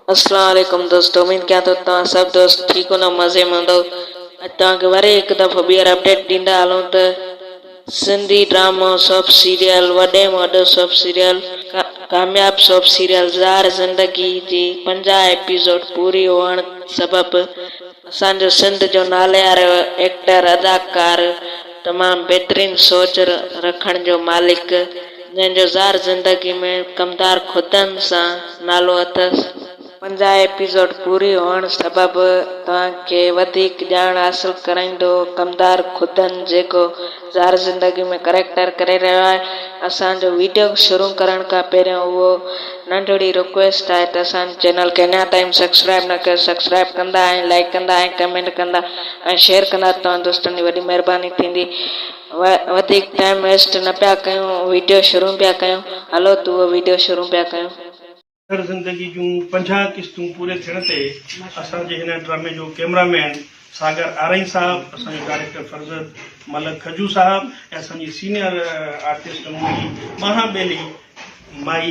अस्सलाम वालेकुम दोस्तों, उम्मीद क्या तो तव्हां सब दोस्त ठीक हो न मज़े में हूंदव। अॼु तव्हांखे वरी हिकु दफ़ो ॿीहर अपडेट ॾींदा हलूं त सिंधी ड्रामो सॉप सीरियल वॾे में वॾो सॉप सीरियल कामयाब सॉप सीरियल ज़ार ज़िंदगी जी 50 एपिसोड पूरी हुअण सबबि असांजो सिंध जो नाले वारो एक्टर अदाकार तमामु बहितरीन सोच रखण जो मालिक जंहिंजो ज़ार ज़िंदगी में कमदार ख़ुदनि सां नालो अथसि। 50 एपिसोड पूरी हुअण सबबि तव्हांखे वधीक ॼाण हासिल कराईंदो कमदार ख़ुदनि जेको ज़ार ज़िंदगी में करेक्टर करे रहियो आहे। असांजो वीडियो शुरू करण खां पहिरियों उहो नंढड़ी रिक्वेस्ट आहे त असांजे चैनल खे अञा ताईं सब्सक्राइब न कयो, सब्सक्राइब कंदा ऐं लाइक कंदा ऐं कमेंट कंदा ऐं शेयर कंदा तव्हां दोस्तनि जी वॾी महिरबानी थींदी। वधीक टाइम वेस्ट न पिया कयूं, वीडियो शुरू पिया कयूं। हलो त उहो वीडियो शुरू पिया कयूं। हर ज़िंदगी जूं 50 किस्तूं पूरे थियण ते असांजे हिन ड्रामे जो कैमरामैन सागर आरई साहब, असांजो डायरेक्टर फरज़त मलक खजू साहब ऐं असांजी सीनियर आर्टिस्ट महाबेली माई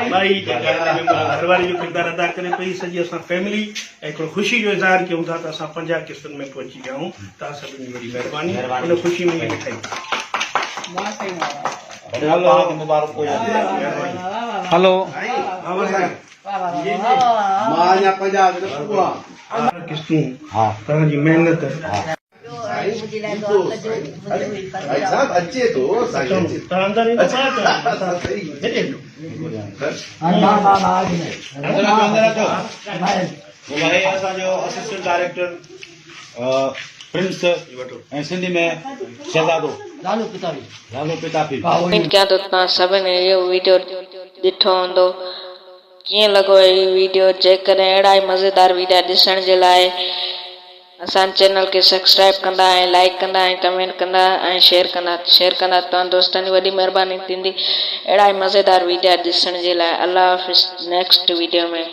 घरवारी जो किरदार अदा करे पई। सॼी असां फैमिली ऐं हिकिड़ो ख़ुशी जो इज़हार कयूं था त असां 50 किस्तुनि में पहुची विया आहियूं। तव्हां सभिनी जी वॾी महिरबानी, उन ख़ुशी में इहा मिठाई। हेलो किस्तूं तव्हांजी महिनत अच्छे तो असिस्टेंट डायरेक्टर प्रिंस ऐं सिंधी में शहजादो लालू पितापी। उम्मीद कयां थो तव्हां सभिनी इहो वीडियो ॾिठो हूंदो। कीअं लॻो इहो वीडियो? जेकॾहिं अहिड़ा ई मज़ेदार वीडियो ॾिसण जे लाइ असांजे चैनल खे सब्सक्राइब कंदा ऐं लाइक कंदा ऐं कमेंट कंदा ऐं शेयर कंदा तव्हां दोस्तनि जी वॾी महिरबानी थींदी। अहिड़ा ई मज़ेदार वीडियो ॾिसण जे लाइ अल्लाह हाफ़िज़। नेक्स्ट वीडियो में